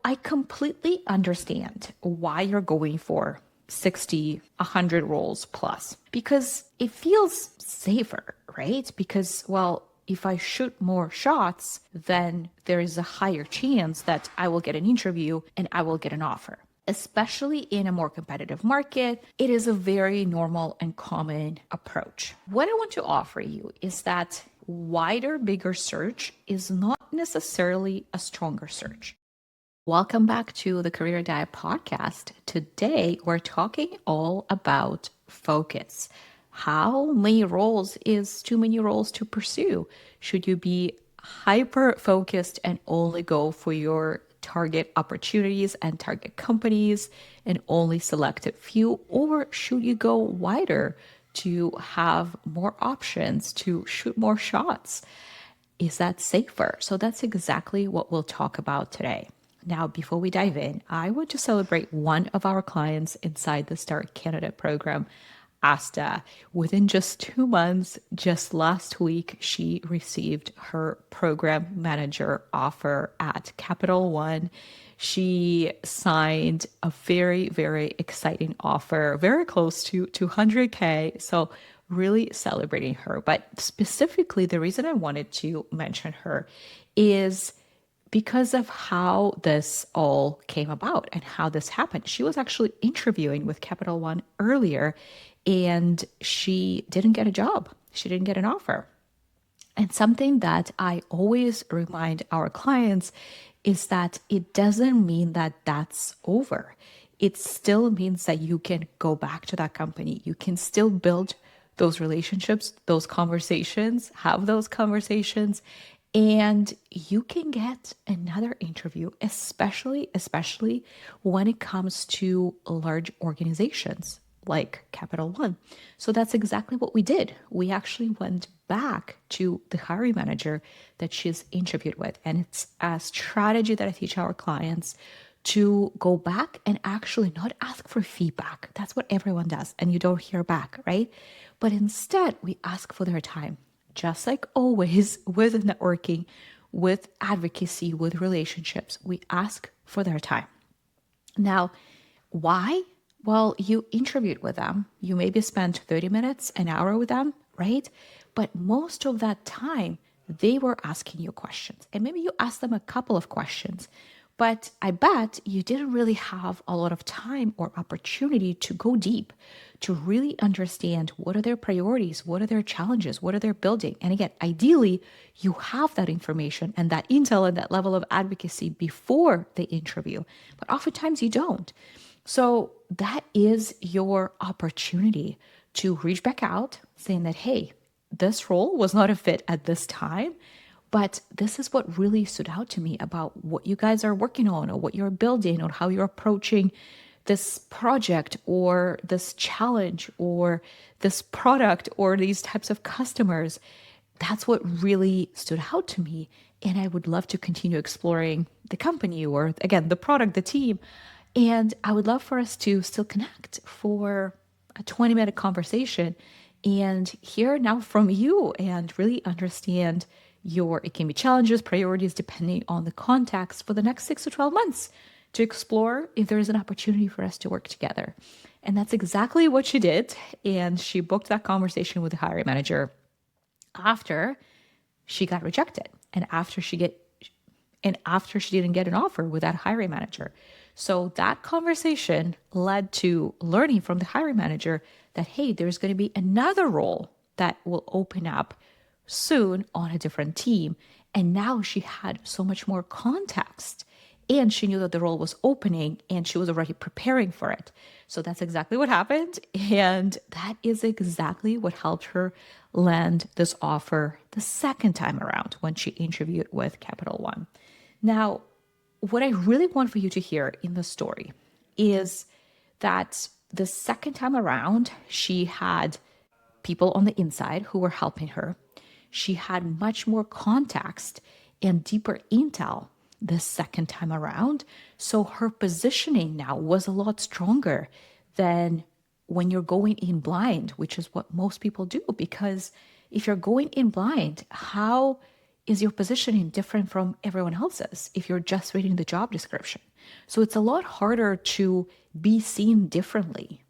I completely understand why you're going for 60, 100 roles plus because it feels safer, right? Because, well, if I shoot more shots, then there is a higher chance that I will get an interview and I will get an offer. Especially in a more competitive market, it is a very normal and common approach. What I want to offer you is that wider, bigger search is not necessarily a stronger search. Welcome back to the Career Diet podcast. Today, we're talking all about focus. How many roles is too many roles to pursue? Should you be hyper focused and only go for your target opportunities and target companies and only select a few? Or should you go wider to have more options, to shoot more shots? Is that safer? So that's exactly what we'll talk about today. Now, before we dive in, I want to celebrate one of our clients inside the Start Candidate program, Asta. Within just 2 months, just last week, she received her program manager offer at Capital One. She signed a very, very exciting offer, very close to 200K. So really celebrating her. But specifically, the reason I wanted to mention her is because of how this all came about and how this happened. She was actually interviewing with Capital One earlier and she didn't get a job. She didn't get an offer. And something that I always remind our clients is that it doesn't mean that that's over. It still means that you can go back to that company. You can still build those relationships, those conversations, have those conversations, and you can get another interview, especially when it comes to large organizations like Capital One. So that's exactly what we did. We actually went back to the hiring manager that she's interviewed with. And it's a strategy that I teach our clients to go back and actually not ask for feedback. That's what everyone does. And you don't hear back, right? But instead, we ask for their time. Just like always with networking, with advocacy, with relationships, we ask for their time. Now, why? Well, you interviewed with them. You maybe spent 30 minutes, an hour with them, right? But most of that time, they were asking you questions. And maybe you asked them a couple of questions. But I bet you didn't really have a lot of time or opportunity to go deep, to really understand what are their priorities, what are their challenges, what are they building. And again, ideally, you have that information and that intel and that level of advocacy before the interview. But oftentimes you don't. So that is your opportunity to reach back out saying that, hey, this role was not a fit at this time. But this is what really stood out to me about what you guys are working on or what you're building or how you're approaching this project or this challenge or this product or these types of customers. That's what really stood out to me. And I would love to continue exploring the company or, again, the product, the team. And I would love for us to still connect for a 20-minute conversation and hear now from you and really understand it can be challenges, priorities, depending on the context for the next 6 to 12 months to explore if there is an opportunity for us to work together. And that's exactly what she did. And she booked that conversation with the hiring manager after she got rejected and after she didn't get an offer with that hiring manager. So that conversation led to learning from the hiring manager that, hey, there's going to be another role that will open up soon on a different team. And now she had so much more context and she knew that the role was opening and she was already preparing for it. So that's exactly what happened. And that is exactly what helped her land this offer the second time around when she interviewed with Capital One. Now, what I really want for you to hear in the story is that the second time around, she had people on the inside who were helping her. She had much more context and deeper intel the second time around. So her positioning now was a lot stronger than when you're going in blind, which is what most people do. Because if you're going in blind, how is your positioning different from everyone else's if you're just reading the job description? So it's a lot harder to be seen differently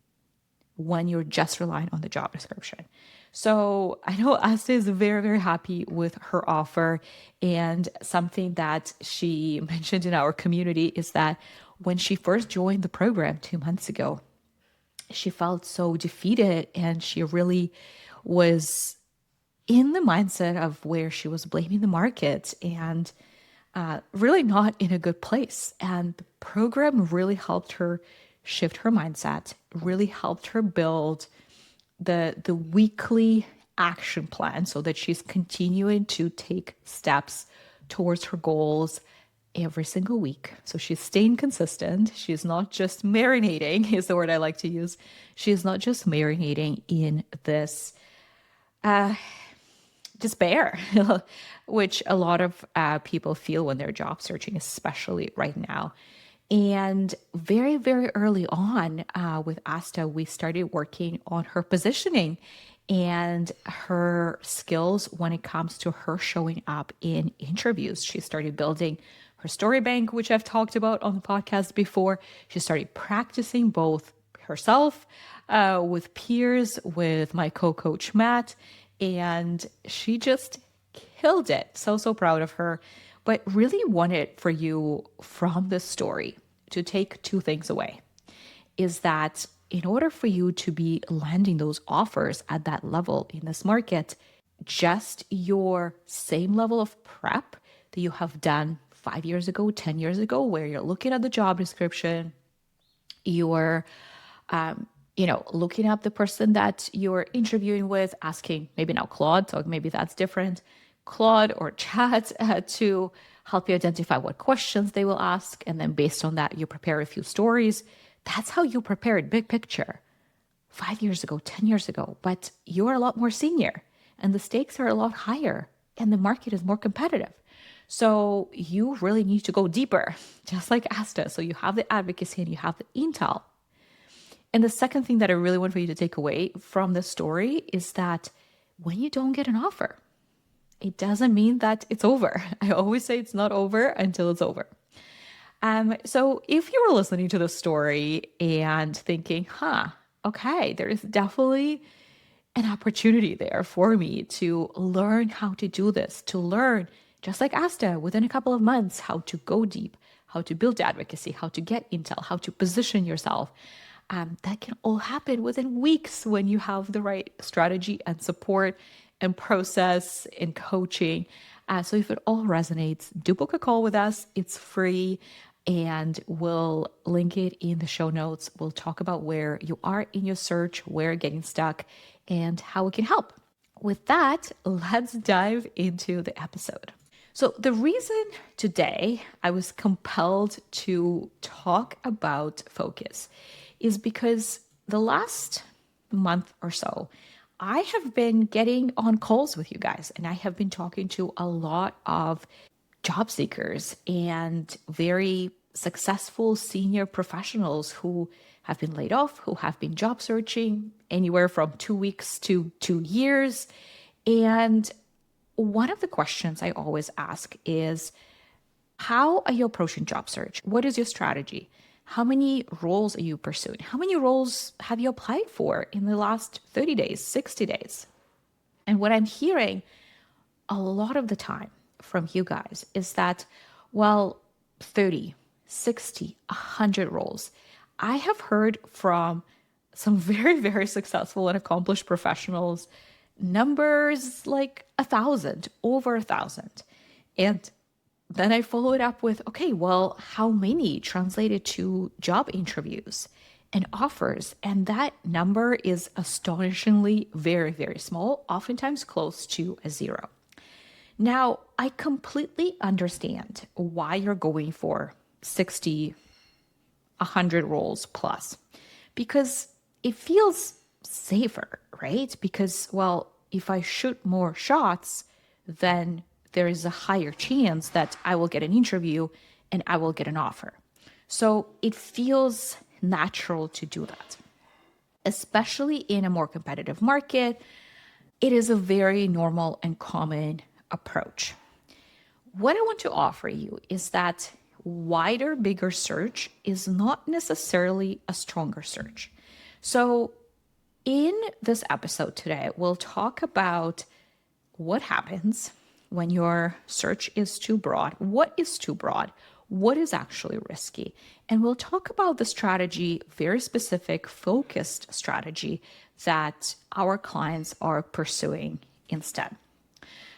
when you're just relying on the job description. So I know Asta is very, very happy with her offer. And something that she mentioned in our community is that when she first joined the program 2 months ago, she felt so defeated and she really was in the mindset of where she was blaming the market and really not in a good place. And the program really helped her shift her mindset, really helped her build the weekly action plan so that she's continuing to take steps towards her goals every single week. So she's staying consistent. She's not just marinating, is the word I like to use. She's not just marinating in this despair, which a lot of people feel when they're job searching, especially right now. And very, very early on with Asta, we started working on her positioning and her skills when it comes to her showing up in interviews. She started building her story bank, which I've talked about on the podcast before. She started practicing both herself with peers, with my co-coach Matt, and she just killed it. So, so proud of her. But really wanted for you from this story to take two things away is that in order for you to be landing those offers at that level in this market, just your same level of prep that you have done 5 years ago, 10 years ago, where you're looking at the job description, you're looking up the person that you're interviewing with, asking maybe now Claude, so maybe that's different, Claude or chat to help you identify what questions they will ask. And then based on that, you prepare a few stories. That's how you prepared big picture 5 years ago, 10 years ago. But you're a lot more senior and the stakes are a lot higher and the market is more competitive. So you really need to go deeper, just like Asta. So you have the advocacy and you have the intel. And the second thing that I really want for you to take away from this story is that when you don't get an offer, it doesn't mean that it's over. I always say it's not over until it's over. So if you were listening to the story and thinking, okay, there is definitely an opportunity there for me to learn how to do this, to learn, just like Asta, within a couple of months, how to go deep, how to build advocacy, how to get intel, how to position yourself. That can all happen within weeks when you have the right strategy and support and process and coaching. So if it all resonates, do book a call with us. It's free and we'll link it in the show notes. We'll talk about where you are in your search, where you're getting stuck, and how it can help. With that, let's dive into the episode. So the reason today I was compelled to talk about focus is because the last month or so, I have been getting on calls with you guys and I have been talking to a lot of job seekers and very successful senior professionals who have been laid off, who have been job searching anywhere from 2 weeks to 2 years. And one of the questions I always ask is, how are you approaching job search? What is your strategy? How many roles are you pursuing? How many roles have you applied for in the last 30 days, 60 days? And what I'm hearing a lot of the time from you guys is that, 30, 60, 100 roles. I have heard from some very, very successful and accomplished professionals, numbers like 1,000, over 1,000. And then I follow it up with, okay, how many translated to job interviews and offers? And that number is astonishingly very, very small, oftentimes close to a zero. Now, I completely understand why you're going for 60, 100 roles plus, because it feels safer, right? Because, if I shoot more shots, then there is a higher chance that I will get an interview and I will get an offer. So it feels natural to do that, especially in a more competitive market. It is a very normal and common approach. What I want to offer you is that wider, bigger search is not necessarily a stronger search. So in this episode today, we'll talk about what happens when your search is too broad, what is too broad, what is actually risky. And we'll talk about the strategy, very specific, focused strategy that our clients are pursuing instead.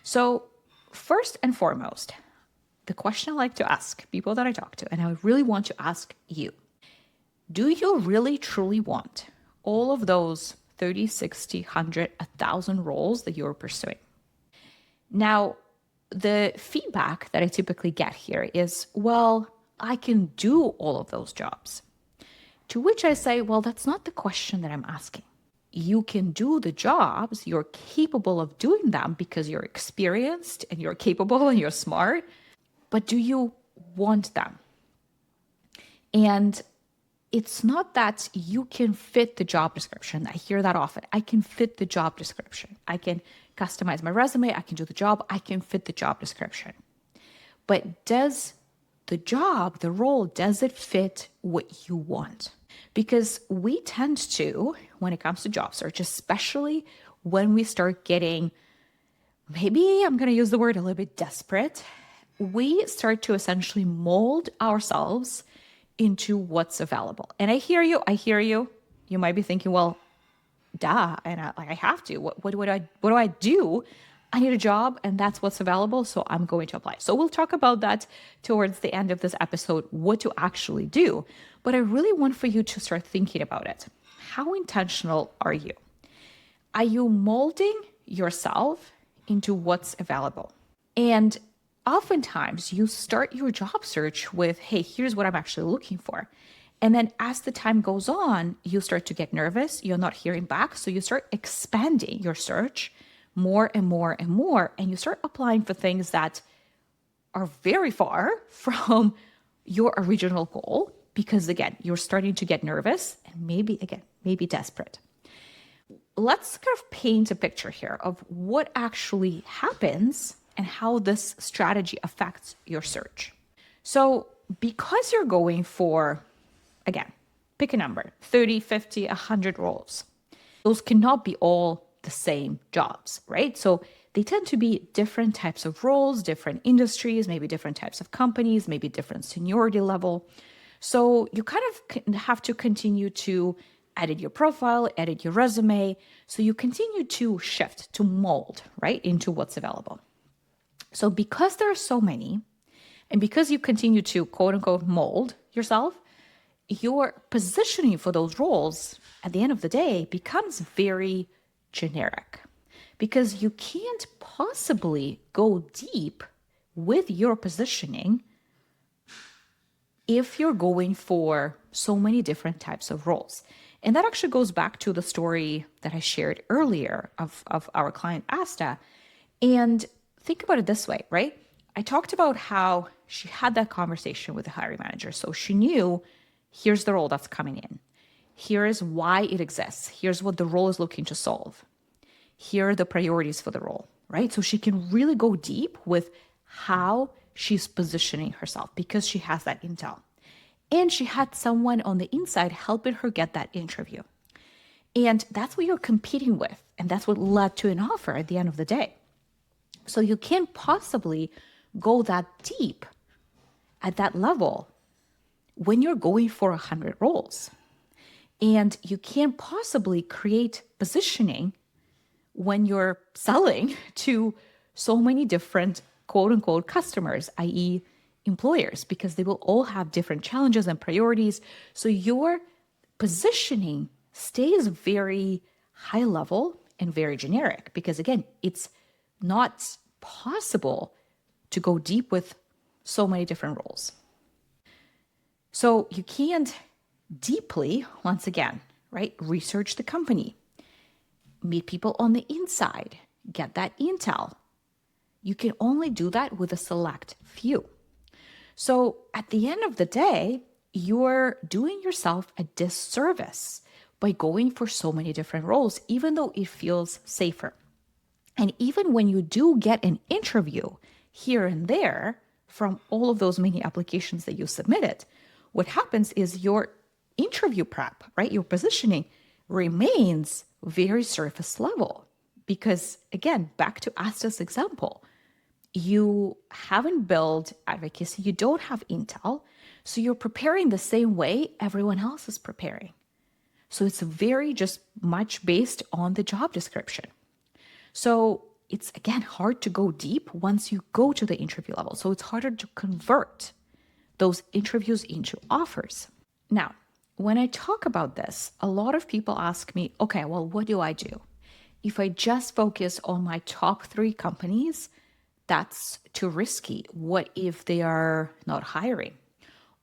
So first and foremost, the question I like to ask people that I talk to, and I really want to ask you, do you really truly want all of those 30, 60, 100, 1,000 roles that you're pursuing? Now, the feedback that I typically get here is, well, I can do all of those jobs. To which I say, well, that's not the question that I'm asking. You can do the jobs, you're capable of doing them because you're experienced and you're capable and you're smart, but do you want them? And it's not that you can fit the job description. I hear that often. I can fit the job description. I can customize my resume. I can do the job. I can fit the job description. But does the job, the role, does it fit what you want? Because we tend to, when it comes to job search, especially when we start getting, maybe I'm going to use the word a little bit desperate, we start to essentially mold ourselves into what's available. And I hear you. You might be thinking, well, duh, and I have to. What do I do? I need a job, and that's what's available, so I'm going to apply. So we'll talk about that towards the end of this episode, what to actually do. But I really want for you to start thinking about it. How intentional are you? Are you molding yourself into what's available? And oftentimes you start your job search with, hey, here's what I'm actually looking for. And then as the time goes on, you start to get nervous. You're not hearing back. So you start expanding your search more and more and more. And you start applying for things that are very far from your original goal. Because again, you're starting to get nervous and maybe desperate. Let's kind of paint a picture here of what actually happens and how this strategy affects your search. So because you're going for, again, pick a number, 30, 50, 100 roles. Those cannot be all the same jobs, right? So they tend to be different types of roles, different industries, maybe different types of companies, maybe different seniority level. So you kind of have to continue to edit your profile, edit your resume. So you continue to shift, to mold, right, into what's available. So because there are so many, and because you continue to quote unquote mold yourself, your positioning for those roles at the end of the day becomes very generic because you can't possibly go deep with your positioning if you're going for so many different types of roles. And that actually goes back to the story that I shared earlier of our client Asta. And think about it this way, right? I talked about how she had that conversation with the hiring manager. So she knew, here's the role that's coming in. Here is why it exists. Here's what the role is looking to solve. Here are the priorities for the role, right? So she can really go deep with how she's positioning herself because she has that intel. And she had someone on the inside helping her get that interview. And that's what you're competing with. And that's what led to an offer at the end of the day. So you can't possibly go that deep at that level when you're going for 100 roles. And you can't possibly create positioning when you're selling to so many different quote unquote customers, i.e. employers, because they will all have different challenges and priorities. So your positioning stays very high level and very generic because again, it's not possible to go deep with so many different roles. So you can't deeply, once again, right, research the company, meet people on the inside, get that intel. You can only do that with a select few. So at the end of the day, you're doing yourself a disservice by going for so many different roles, even though it feels safer. And even when you do get an interview here and there from all of those many applications that you submitted, what happens is your interview prep, right? Your positioning remains very surface level. Because again, back to Asta's example, you haven't built advocacy, you don't have intel, so you're preparing the same way everyone else is preparing. So it's very just much based on the job description. So it's again hard to go deep once you go to the interview level. So it's harder to convert those interviews into offers. Now, when I talk about this, a lot of people ask me, okay, well, what do I do? If I just focus on my top 3 companies, that's too risky. What if they are not hiring?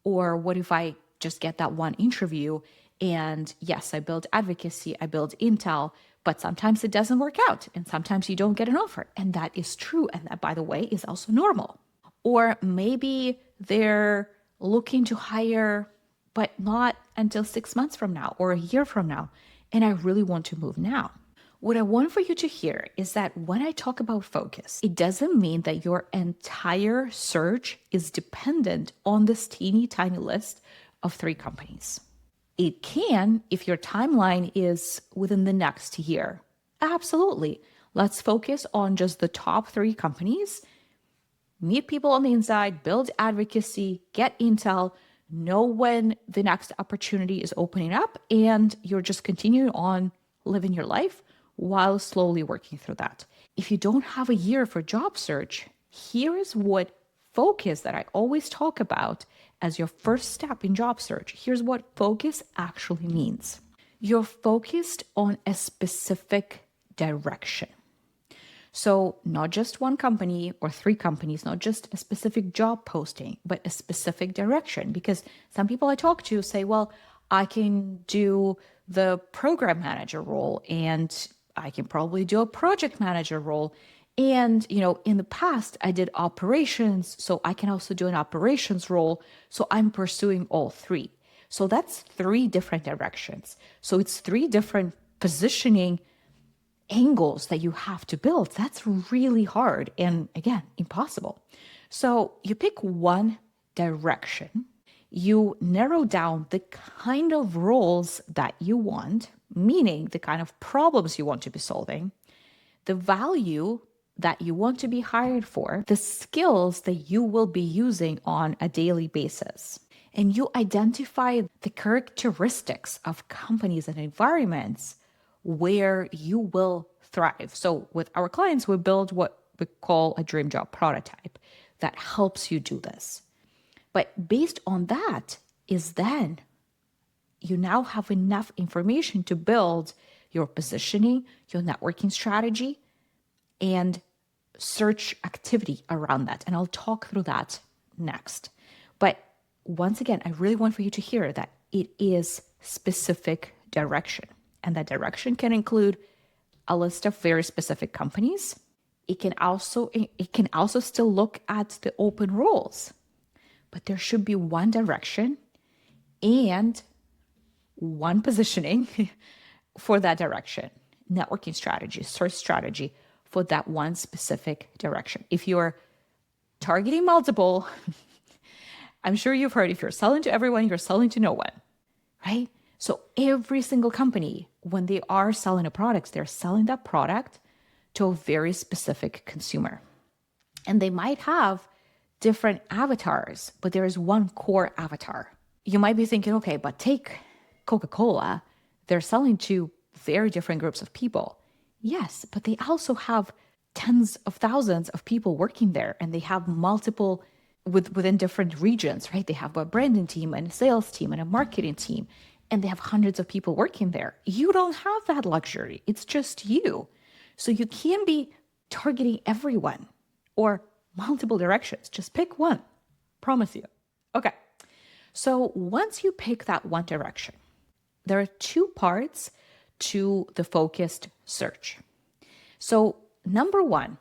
Or what if I just get that one interview and yes, I build advocacy, I build intel, but sometimes it doesn't work out and sometimes you don't get an offer. And that is true. And that, by the way, is also normal. Or maybe they're looking to hire, but not until 6 months from now or a year from now. And I really want to move now. What I want for you to hear is that when I talk about focus, it doesn't mean that your entire search is dependent on this teeny tiny list of 3 companies. It can if your timeline is within the next year. Absolutely. Let's focus on just the top 3 companies, meet people on the inside, build advocacy, get intel, know when the next opportunity is opening up, and you're just continuing on living your life while slowly working through that. If you don't have a year for job search, here is what focus that I always talk about as your first step in job search. Here's what focus actually means. You're focused on a specific direction. So not just one company or 3 companies, not just a specific job posting, but a specific direction. Because some people I talk to say, well, I can do the program manager role and I can probably do a project manager role. And, in the past, I did operations, so I can also do an operations role. So I'm pursuing all 3. So that's 3 different directions. So it's 3 different positioning angles that you have to build. That's really hard and, again, impossible. So you pick one direction, you narrow down the kind of roles that you want, meaning the kind of problems you want to be solving, the value that you want to be hired for, the skills that you will be using on a daily basis. And you identify the characteristics of companies and environments where you will thrive. So with our clients, we build what we call a dream job prototype that helps you do this. But based on that is then you now have enough information to build your positioning, your networking strategy, and search activity around that. And I'll talk through that next. But once again, I really want for you to hear that it is specific direction. And that direction can include a list of very specific companies. It can also still look at the open roles. But there should be one direction and one positioning for that direction, networking strategy, search strategy for that one specific direction. If you're targeting multiple, I'm sure you've heard if you're selling to everyone, you're selling to no one, right? So every single company, when they are selling a product, they're selling that product to a very specific consumer. And they might have different avatars, but there is one core avatar. You might be thinking, okay, but take Coca-Cola, they're selling to very different groups of people. Yes, but they also have tens of thousands of people working there, and they have multiple within different regions, right? They have a branding team and a sales team and a marketing team, and they have hundreds of people working there. You don't have that luxury. It's just you. So you can be targeting everyone or multiple directions. Just pick one. Promise you. Okay. So once you pick that one direction, there are 2 parts to the focused search. So number 1,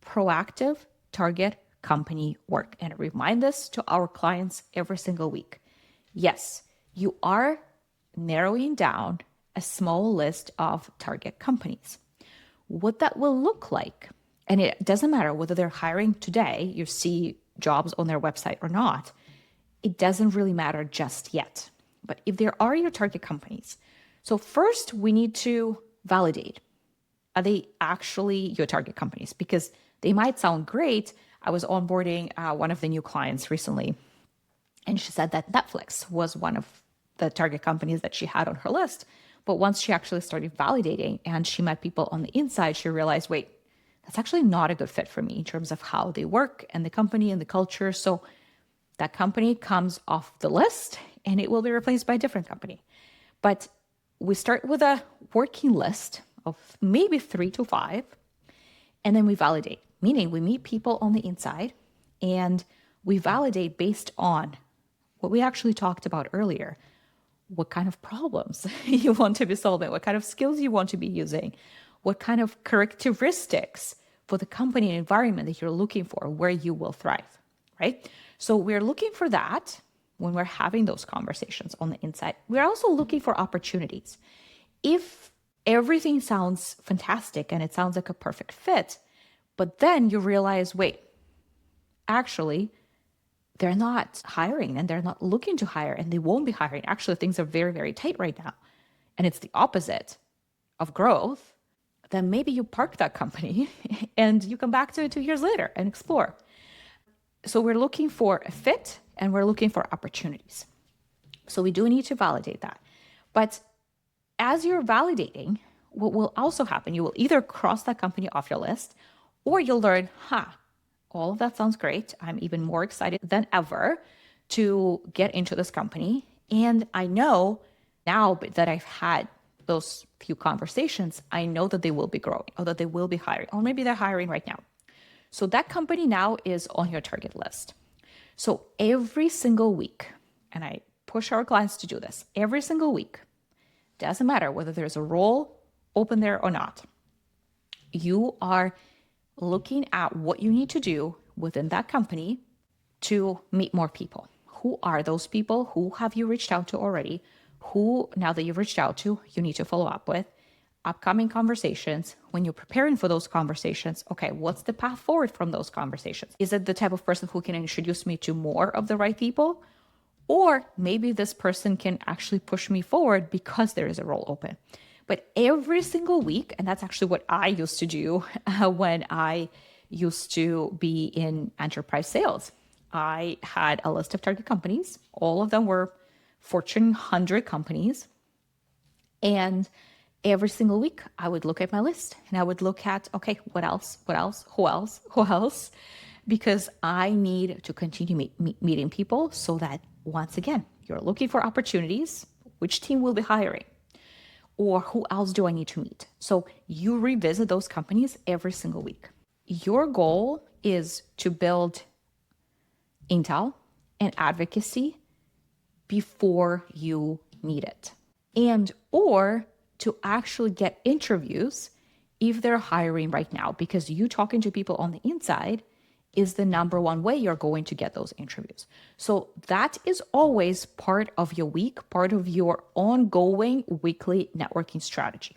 proactive target company work. And I remind this to our clients every single week. Yes, you are narrowing down a small list of target companies. What that will look like, and it doesn't matter whether they're hiring today, you see jobs on their website or not, it doesn't really matter just yet. But if there are your target companies, so first we need to validate, are they actually your target companies? Because they might sound great. I was onboarding one of the new clients recently, and she said that Netflix was one of the target companies that she had on her list. But once she actually started validating and she met people on the inside, she realized, wait, that's actually not a good fit for me in terms of how they work and the company and the culture. So that company comes off the list and it will be replaced by a different company. But we start with a working list of maybe 3 to 5, and then we validate, meaning we meet people on the inside and we validate based on what we actually talked about earlier. What kind of problems you want to be solving, what kind of skills you want to be using, what kind of characteristics for the company and environment that you're looking for, where you will thrive, right? So we're looking for that when we're having those conversations on the inside. We're also looking for opportunities. If everything sounds fantastic and it sounds like a perfect fit, but then you realize, wait, actually, they're not hiring and they're not looking to hire and they won't be hiring. Actually, things are very, very tight right now. And it's the opposite of growth. Then maybe you park that company and you come back to it 2 years later and explore. So we're looking for a fit and we're looking for opportunities. So we do need to validate that. But as you're validating, what will also happen, you will either cross that company off your list or you'll learn, all of that sounds great. I'm even more excited than ever to get into this company. And I know now that I've had those few conversations, I know that they will be growing or that they will be hiring, or maybe they're hiring right now. So that company now is on your target list. So every single week, and I push our clients to do this, every single week, doesn't matter whether there's a role open there or not, you are looking at what you need to do within that company to meet more people. Who are those people? Who have you reached out to already? Who, now that you've reached out to, you need to follow up with? Upcoming conversations. When you're preparing for those conversations, okay, what's the path forward from those conversations? Is it the type of person who can introduce me to more of the right people? Or maybe this person can actually push me forward because there is a role open. But every single week, and that's actually what I used to do when I used to be in enterprise sales. I had a list of target companies. All of them were Fortune 100 companies. And every single week, I would look at my list and I would look at, okay, what else, who else? Because I need to continue meeting people so that, once again, you're looking for opportunities. Which team will be hiring? Or who else do I need to meet? So you revisit those companies every single week. Your goal is to build intel and advocacy before you need it. And or to actually get interviews if they're hiring right now, because you talking to people on the inside is the number one way you're going to get those interviews. So that is always part of your week, part of your ongoing weekly networking strategy.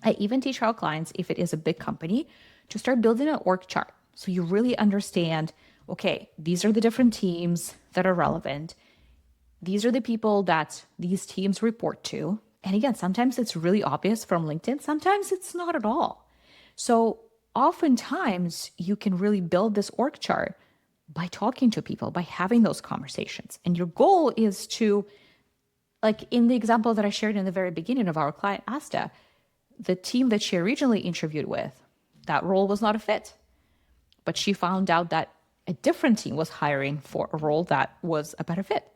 I even teach our clients, if it is a big company, to start building an org chart. So you really understand, okay, these are the different teams that are relevant. These are the people that these teams report to. And again, sometimes it's really obvious from LinkedIn. Sometimes it's not at all. So oftentimes you can really build this org chart by talking to people, by having those conversations. And your goal is to, like in the example that I shared in the very beginning of our client, Asta, the team that she originally interviewed with, that role was not a fit. But she found out that a different team was hiring for a role that was a better fit.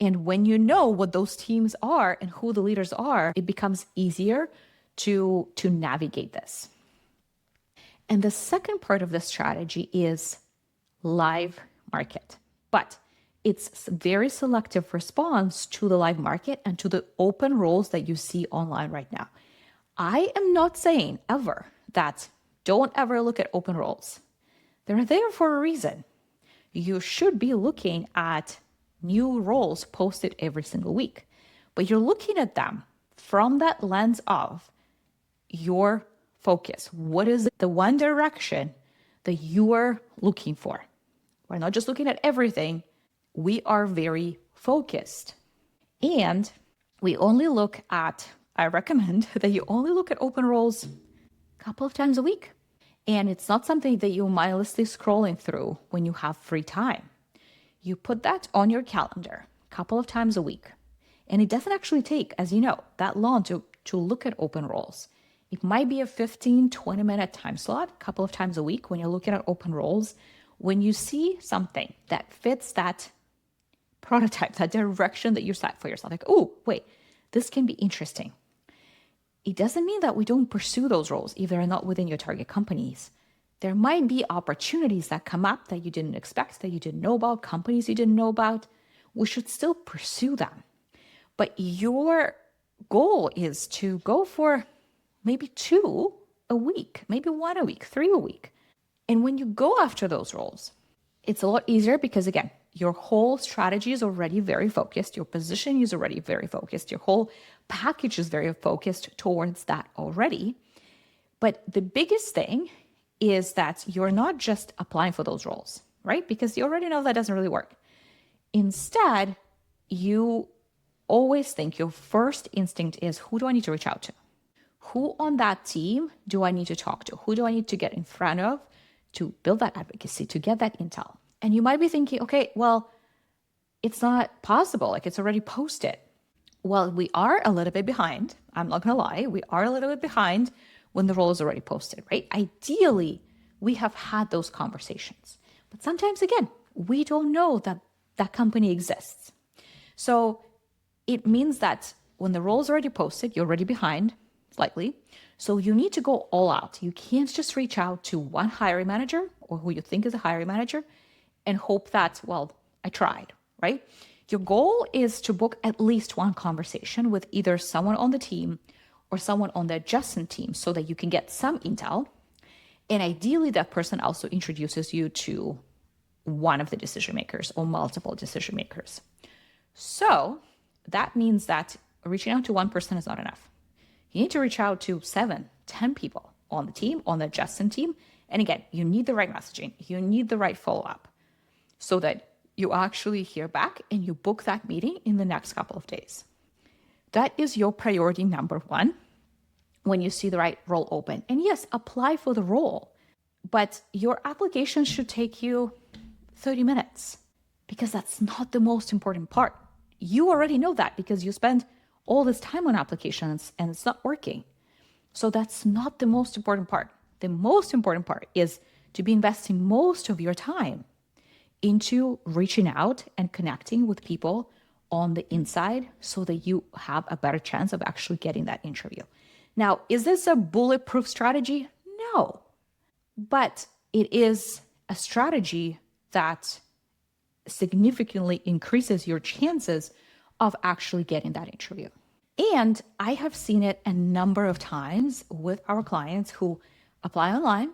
And when you know what those teams are and who the leaders are, it becomes easier to navigate this. And the second part of the strategy is live market. But it's very selective response to the live market and to the open roles that you see online right now. I am not saying ever that don't ever look at open roles. They're there for a reason. You should be looking at new roles posted every single week, but you're looking at them from that lens of your focus. What is the one direction that you are looking for? We're not just looking at everything. We are very focused. And we only look at, I recommend that you only look at open roles a couple of times a week. And it's not something that you're mindlessly scrolling through when you have free time. You put that on your calendar a couple of times a week. And it doesn't actually take, as you know, that long to look at open roles. It might be a 15, 20-minute time slot a couple of times a week when you're looking at open roles. When you see something that fits that prototype, that direction that you set for yourself, like, oh, wait, this can be interesting. It doesn't mean that we don't pursue those roles if they're not within your target companies. There might be opportunities that come up that you didn't expect, that you didn't know about, companies you didn't know about. We should still pursue them. But your goal is to go for maybe 2 a week, maybe 1 a week, 3 a week. And when you go after those roles, it's a lot easier because, again, your whole strategy is already very focused. Your position is already very focused. Your whole package is very focused towards that already. But the biggest thing is that you're not just applying for those roles, right? Because you already know that doesn't really work. Instead, you always think your first instinct is, who do I need to reach out to? Who on that team do I need to talk to? Who do I need to get in front of to build that advocacy, to get that intel? And you might be thinking, okay, well, it's not possible. Like, it's already posted. Well, we are a little bit behind. I'm not going to lie. We are a little bit behind when the role is already posted, right? Ideally, we have had those conversations. But sometimes, again, we don't know that that company exists. So it means that when the role is already posted, you're already behind slightly. So you need to go all out. You can't just reach out to one hiring manager or who you think is a hiring manager and hope that, well, I tried, right? Your goal is to book at least one conversation with either someone on the team or someone on the adjacent team so that you can get some intel. And ideally, that person also introduces you to one of the decision makers or multiple decision makers. So that means that reaching out to one person is not enough. You need to reach out to 7, 10 people on the team, on the adjacent team. And again, you need the right messaging. You need the right follow-up so that you actually hear back and you book that meeting in the next couple of days. That is your priority number 1 when you see the right role open. And yes, apply for the role, but your application should take you 30 minutes because that's not the most important part. You already know that because you spend all this time on applications and it's not working. So that's not the most important part. The most important part is to be investing most of your time into reaching out and connecting with people on the inside so that you have a better chance of actually getting that interview. Now, is this a bulletproof strategy? No, but it is a strategy that significantly increases your chances of actually getting that interview. And I have seen it a number of times with our clients who apply online,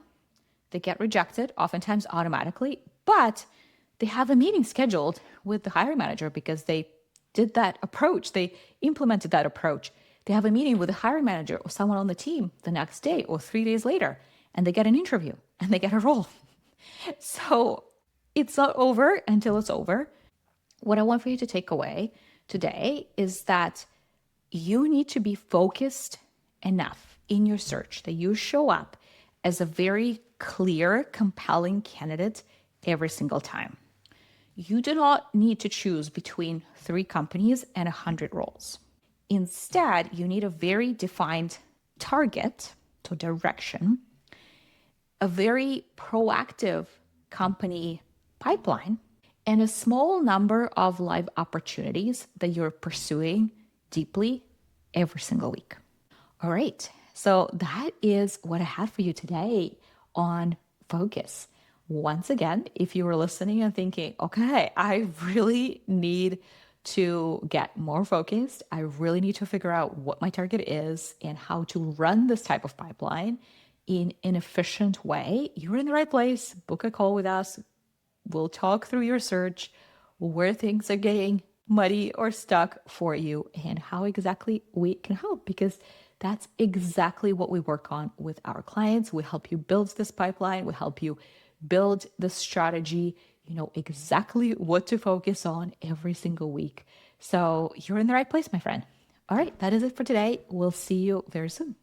they get rejected, oftentimes automatically, but they have a meeting scheduled with the hiring manager because they did that approach. They implemented that approach. They have a meeting with the hiring manager or someone on the team the next day or 3 days later, and they get an interview and they get a role. So it's not over until it's over. What I want for you to take away today is that you need to be focused enough in your search that you show up as a very clear, compelling candidate every single time. You do not need to choose between 3 companies and 100 roles. Instead, you need a very defined target, so direction, a very proactive company pipeline, and a small number of live opportunities that you're pursuing deeply every single week. All right, so that is what I have for you today on focus. Once again, if you were listening and thinking, okay, I really need to get more focused, I really need to figure out what my target is and how to run this type of pipeline in an efficient way, you're in the right place. Book a call with us. We'll talk through your search, where things are getting muddy or stuck for you, and how exactly we can help, because that's exactly what we work on with our clients. We help you build this pipeline. We help you build the strategy you know exactly what to focus on every single week. So you're in the right place, my friend. All right, that is it for today. We'll see you very soon.